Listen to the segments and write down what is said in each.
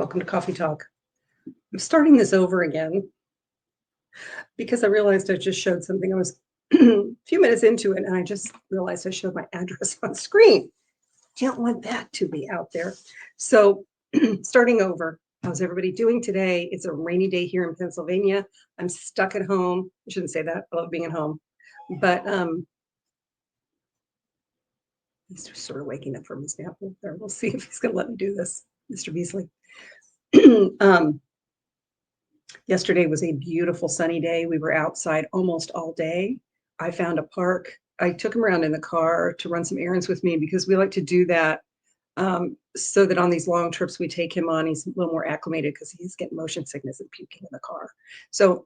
Welcome to Coffee Talk. I'm starting this over again because I realized I just showed something. I was a few minutes into it and I just realized I showed my address on screen. Don't want that to be out there. So, starting over. How's everybody doing today? It's a rainy day here in Pennsylvania. I'm stuck at home. I shouldn't say that. I love being at home. But he's sort of waking up from his nap there. We'll see if he's going to let me do this, Mr. Beasley. Yesterday was a beautiful sunny day. We were outside almost all day. I found a park. I took him around in the car to run some errands with me because we like to do that so that on these long trips we take him on, he's a little more acclimated because he's getting motion sickness and puking in the car. So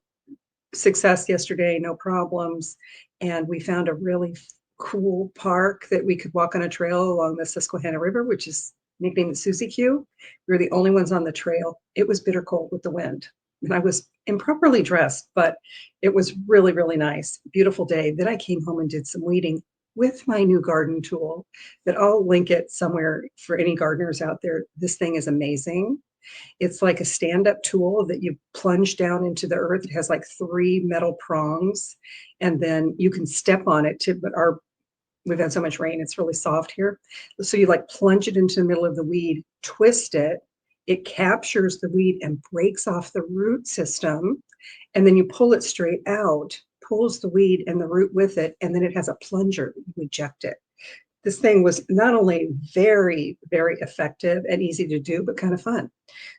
success yesterday, no problems. And we found a really cool park that we could walk on a trail along the Susquehanna River, which is nicknamed Susie Q. We were the only ones on the trail. It was bitter cold with the wind. And I was improperly dressed, but it was really, really nice. Beautiful day. Then I came home and did some weeding with my new garden tool that I'll link it somewhere for any gardeners out there. This thing is amazing. It's like a stand-up tool that you plunge down into the earth. It has like 3 metal prongs, and then you can step on it too. But we've had so much rain, it's really soft here. So you like plunge it into the middle of the weed, twist it, it captures the weed and breaks off the root system. And then you pull it straight out, pulls the weed and the root with it. And then it has a plunger, you eject it. This thing was not only very, very effective and easy to do, but kind of fun.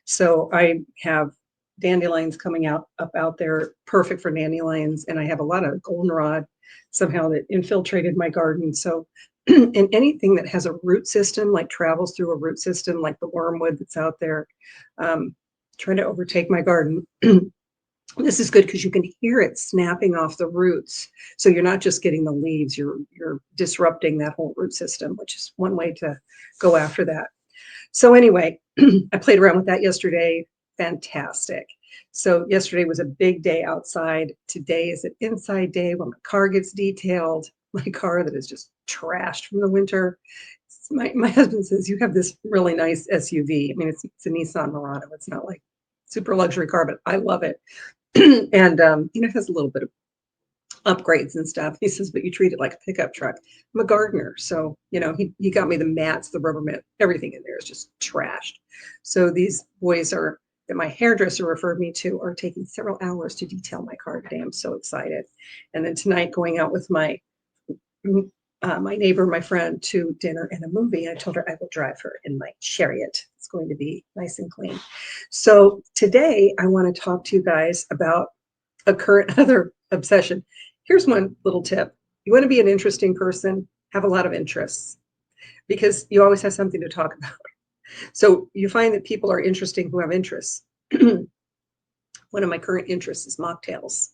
So I have dandelions coming up out there, perfect for dandelions. And I have a lot of goldenrod somehow that infiltrated my garden. So and anything that has a root system, like travels through a root system, like the wormwood that's out there, trying to overtake my garden. This is good because you can hear it snapping off the roots. So you're not just getting the leaves, you're disrupting that whole root system, which is one way to go after that. So anyway, I played around with that yesterday. Fantastic. So yesterday was a big day outside. Today is an inside day when my car gets detailed. My car that is just trashed from the winter. My husband says, you have this really nice SUV. I mean, it's a Nissan Murano. It's not like super luxury car, but I love it. And, it has a little bit of upgrades and stuff. He says, but you treat it like a pickup truck. I'm a gardener. So, he got me the mats, the rubber mat, everything in there is just trashed. So these boys that my hairdresser referred me to are taking several hours to detail my car today. I'm so excited. And then tonight going out with my neighbor, my friend, to dinner and a movie. I told her I will drive her in my chariot. It's going to be nice and clean. So today I want to talk to you guys about a current other obsession. Here's one little tip. You want to be an interesting person, have a lot of interests, because you always have something to talk about. So you find that people are interesting who have interests. One of my current interests is mocktails.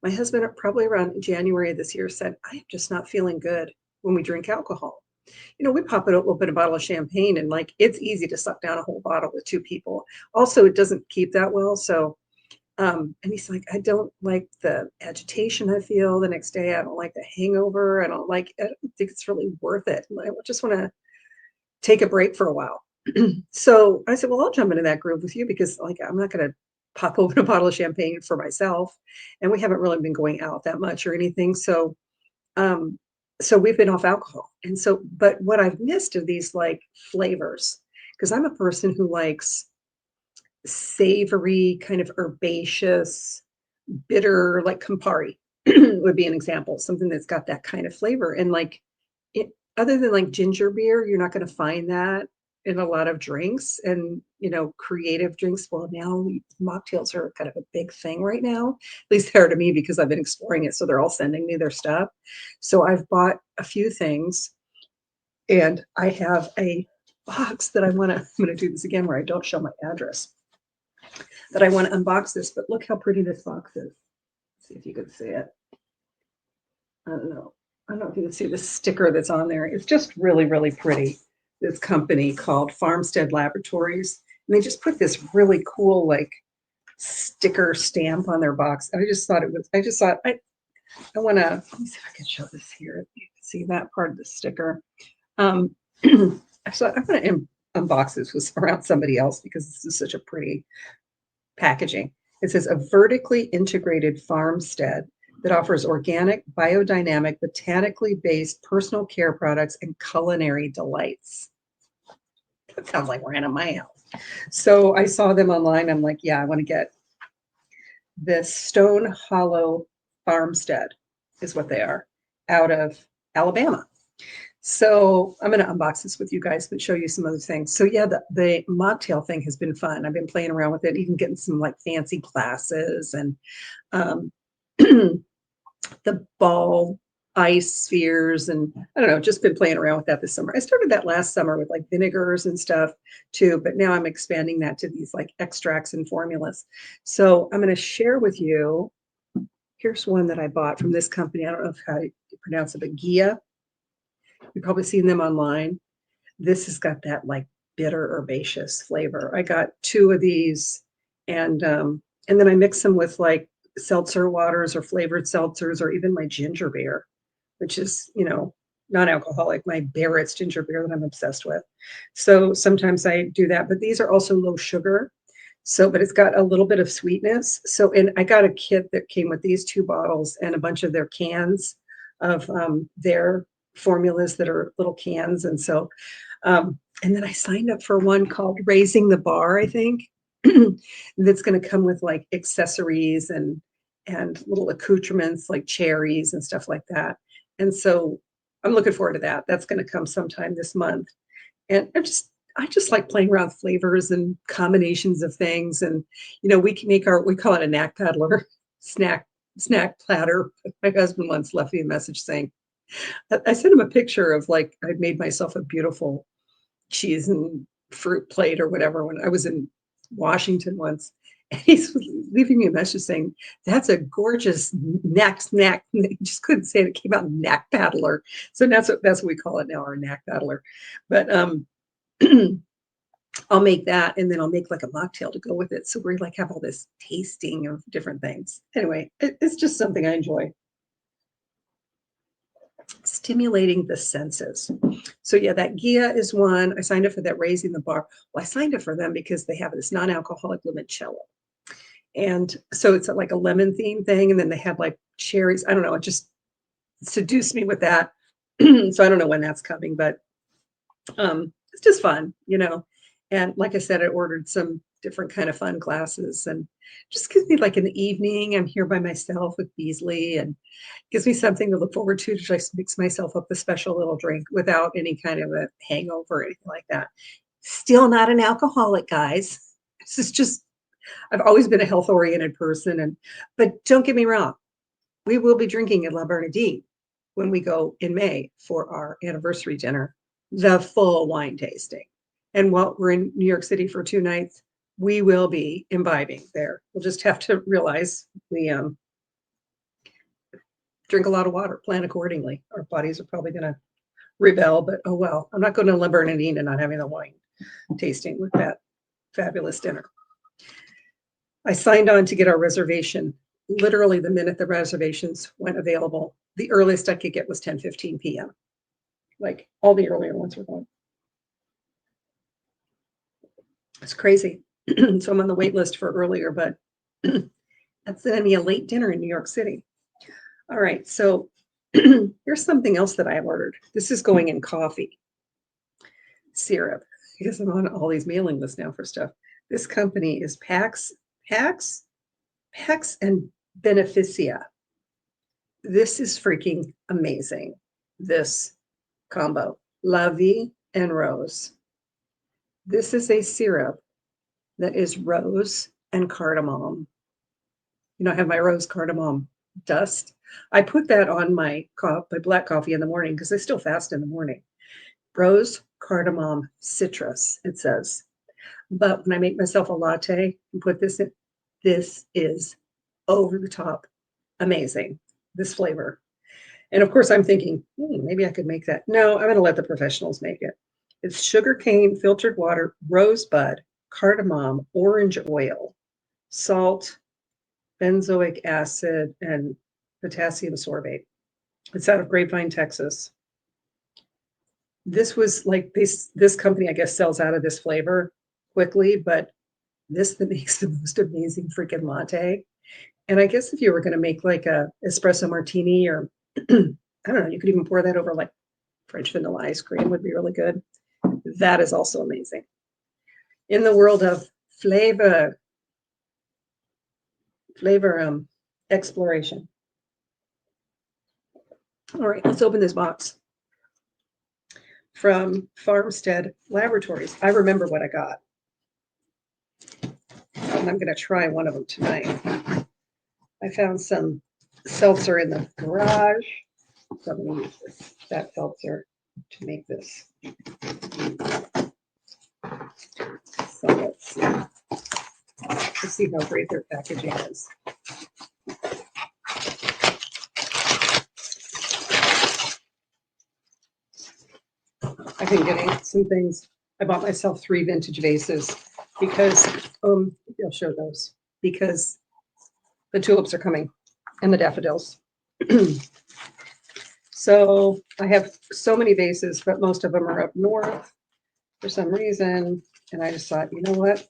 My husband, probably around January of this year, said, I'm just not feeling good when we drink alcohol. We pop it open a bottle of champagne and it's easy to suck down a whole bottle with 2 people. Also, it doesn't keep that well. So, and he's like, I don't like the agitation I feel the next day. I don't like the hangover. I don't think it's really worth it. I just want to take a break for a while. So I said, well, I'll jump into that groove with you because I'm not going to pop open a bottle of champagne for myself. And we haven't really been going out that much or anything. So, so we've been off alcohol. And so, but what I've missed are these flavors, because I'm a person who likes savory, kind of herbaceous, bitter, like Campari would be an example, something that's got that kind of flavor. And other than ginger beer, you're not going to find that in a lot of drinks and, creative drinks. Well, now mocktails are kind of a big thing right now, at least they're to me because I've been exploring it. So they're all sending me their stuff. So I've bought a few things and I have a box that I'm going to do this again where I don't show my address, that I want to unbox this, but look how pretty this box is. Let's see if you can see it. I don't know if you can see the sticker that's on there. It's just really, really pretty. This company called Farmstead Laboratories. And they just put this really cool sticker stamp on their box. I thought I want to, let me see if I can show this here. You can see that part of the sticker. So I'm going to unbox this was around somebody else because this is such a pretty packaging. It says a vertically integrated farmstead that offers organic, biodynamic, botanically based personal care products and culinary delights. That sounds like right in my house. So I saw them online. I'm like, yeah, I want to get this Stone Hollow Farmstead is what they are, out of Alabama. So I'm going to unbox this with you guys, but show you some other things. So yeah, the mocktail thing has been fun. I've been playing around with it, even getting some like fancy glasses and um, the ball ice spheres, and I don't know, just been playing around with that this summer. I started that last summer with like vinegars and stuff too, but now I'm expanding that to these like extracts and formulas. So I'm going to share with you. Here's one that I bought from this company. I don't know how you pronounce it, but Gia. You've probably seen them online. This has got that like bitter herbaceous flavor. I got 2 of these, and then I mix them with like seltzer waters or flavored seltzers or even my ginger beer, which is, non-alcoholic, my Barrett's ginger beer that I'm obsessed with. So sometimes I do that, but these are also low sugar. So, but it's got a little bit of sweetness. So, and I got a kit that came with these 2 bottles and a bunch of their cans of their formulas that are little cans. And so, and then I signed up for one called Raising the Bar, I think, that's going to come with like accessories and little accoutrements like cherries and stuff like that. And so I'm looking forward to that. That's going to come sometime this month. And I just like playing around with flavors and combinations of things. And we can make we call it a knack paddler snack platter. My husband once left me a message saying, I sent him a picture of like I'd made myself a beautiful cheese and fruit plate or whatever when I was in Washington once. And he's leaving me a message saying, that's a gorgeous snack. He just couldn't say it. It came out knack paddler. So that's what we call it now, our knack paddler. But I'll make that, and then I'll make like a mocktail to go with it. So we like have all this tasting of different things. Anyway, it's just something I enjoy. Stimulating the senses. So yeah, that Gia is one. I signed up for that Raising the Bar. Well, I signed up for them because they have this non-alcoholic limoncello. And so it's like a lemon theme thing. And then they have like cherries. I don't know. It just seduced me with that. So I don't know when that's coming, but it's just fun. And like I said, I ordered some different kind of fun glasses, and just gives me like in the evening, I'm here by myself with Beasley, and gives me something to look forward to just mix myself up a special little drink without any kind of a hangover or anything like that. Still not an alcoholic, guys. This is just, I've always been a health oriented person, but don't get me wrong, we will be drinking at La Bernardine when we go in May for our anniversary dinner, the full wine tasting. And while we're in New York City for 2 nights, we will be imbibing there. We'll just have to realize we drink a lot of water, plan accordingly. Our bodies are probably going to rebel, but oh well. I'm not going to La Bernardine and not having the wine tasting with that fabulous dinner. I signed on to get our reservation literally the minute the reservations went available. The earliest I could get was 10:15 p.m. Like all the earlier ones were gone. It's crazy. So I'm on the wait list for earlier, but that's going to be a late dinner in New York City. All right, so here's something else that I ordered. This is going in coffee syrup because I'm on all these mailing lists now for stuff. This company is Pax and Beneficia. This is freaking amazing. This combo, La Vie and Rose. This is a syrup that is rose and cardamom. I have my rose cardamom dust. I put that on my black coffee in the morning because I still fast in the morning. Rose, cardamom, citrus, it says. But when I make myself a latte and put this in, this is over the top amazing, this flavor. And of course, I'm thinking, maybe I could make that. No, I'm going to let the professionals make it. It's sugarcane, filtered water, rosebud, cardamom, orange oil, salt, benzoic acid, and potassium sorbate. It's out of Grapevine, Texas. This was like this company, I guess, sells out of this flavor quickly, but this that makes the most amazing freaking latte. And I guess if you were going to make like a espresso martini or I don't know, you could even pour that over like French vanilla ice cream would be really good. That is also amazing. In the world of flavor exploration. All right, let's open this box from Farmstead Laboratories. I remember what I got. And I'm going to try one of them tonight. I found some seltzer in the garage. So I'm going to use that seltzer to make this. So let's see. Let's see how great their packaging is. I've been getting some things. I bought myself 3 vintage vases because maybe I'll show those because the tulips are coming and the daffodils. So I have so many vases, but most of them are up north for some reason. And I just thought, you know what?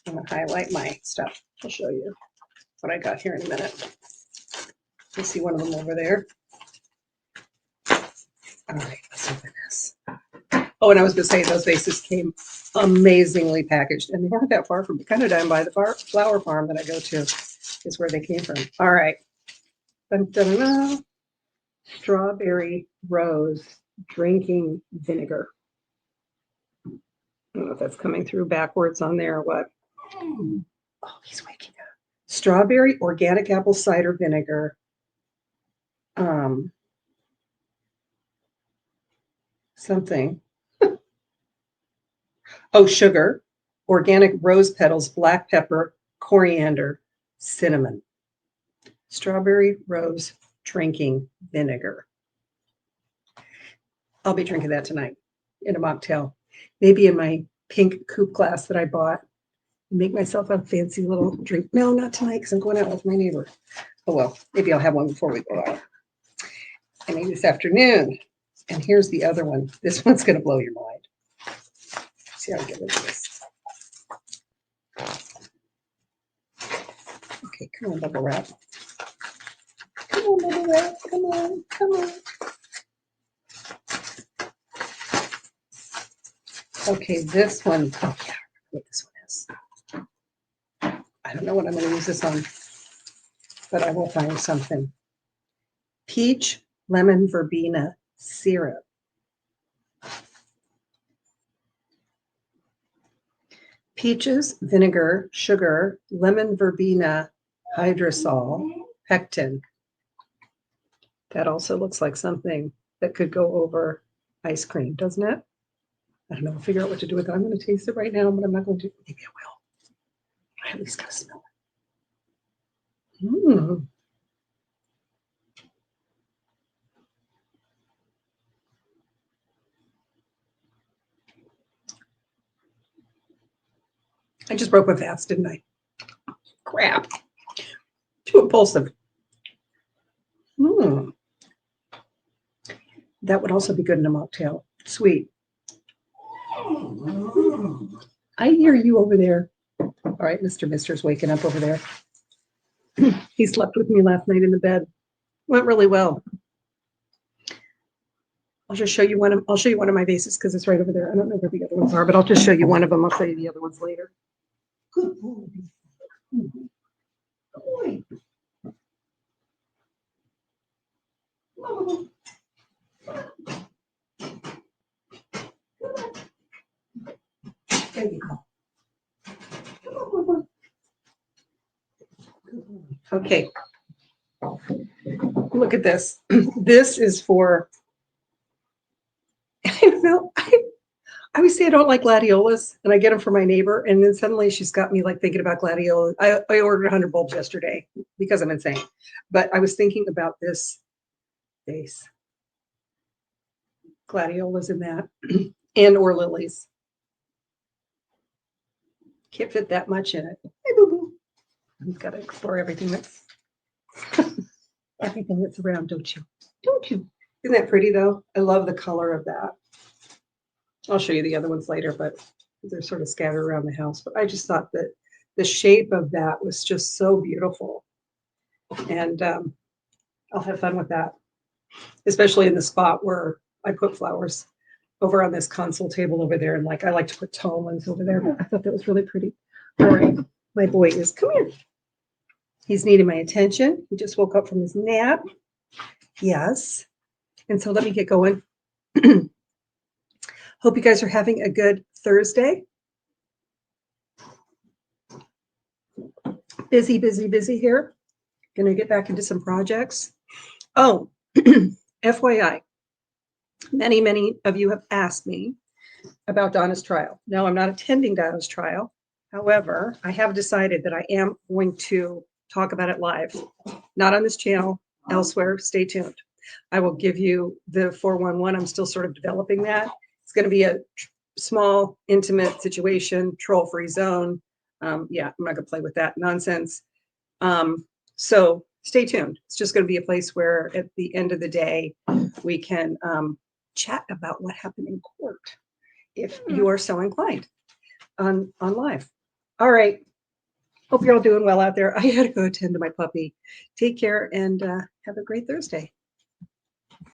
I'm going to highlight my stuff. I'll show you what I got here in a minute. You see one of them over there. All right, let's open this. Oh, and I was going to say those vases came amazingly packaged, and they weren't that far from me. Kind of down by the flower farm that I go to is where they came from. All right. Dun, dun, dun. Strawberry rose drinking vinegar. I don't know if that's coming through backwards on there or what. Oh, he's waking up. Strawberry organic apple cider vinegar. Something. Oh, sugar, organic rose petals, black pepper, coriander, cinnamon. Strawberry rose drinking vinegar. I'll be drinking that tonight in a mocktail. Maybe in my pink coupe glass that I bought. Make myself a fancy little drink. No, not tonight because I'm going out with my neighbor. Oh, well, maybe I'll have one before we go out. And maybe this afternoon. And here's the other one. This one's going to blow your mind. See how I get into this. Okay, come on, bubble wrap. Come on, bubble wrap. Come on, come on. Okay, this one. Oh, yeah, I remember what this one is. I don't know what I'm going to use this on, but I will find something. Peach lemon verbena syrup. Peaches, vinegar, sugar, lemon verbena, hydrosol, pectin. That also looks like something that could go over ice cream, doesn't it? I don't know. I'll figure out what to do with it. I'm going to taste it right now, but I'm not going to. Maybe I will. I at least got to smell it. I just broke my fast, didn't I? Crap. Too impulsive. That would also be good in a mocktail. Sweet. I hear you over there. All right, Mister's waking up over there. He slept with me last night in the bed. Went really well. I'll just show you one of my vases because it's right over there. I don't know where the other ones are, but I'll just show you one of them. I'll show you the other ones later. Good boy. Good boy. There you go. Okay. Look at this. This is for, I don't know, I always say I don't like gladiolas, and I get them for my neighbor, and then suddenly she's got me like thinking about gladiolas. I ordered 100 bulbs yesterday because I'm insane, but I was thinking about this vase. Gladiolas in that, and or lilies. Can't fit that much in it. Hey, boo-boo. I've got to explore everything that's everything that's around, don't you? Don't you? Isn't that pretty though? I love the color of that. I'll show you the other ones later, but they're sort of scattered around the house. But I just thought that the shape of that was just so beautiful. And I'll have fun with that, especially in the spot where I put flowers over on this console table over there. And like I like to put tall ones over there. But I thought that was really pretty. All right. My boy is, come here. He's needing my attention. He just woke up from his nap. Yes. And so let me get going. Hope you guys are having a good Thursday. Busy, busy, busy here. Gonna get back into some projects. Oh, FYI, many of you have asked me about Donna's trial. No, I'm not attending Donna's trial. However, I have decided that I am going to talk about it live, not on this channel, elsewhere. Stay tuned. I will give you the 411. I'm still sort of developing that. It's going to be a small, intimate situation, troll-free zone. Yeah, I'm not going to play with that nonsense. So stay tuned. It's just going to be a place where at the end of the day, we can chat about what happened in court if you are so inclined on live. All right. Hope you're all doing well out there. I got to go attend to my puppy. Take care and have a great Thursday.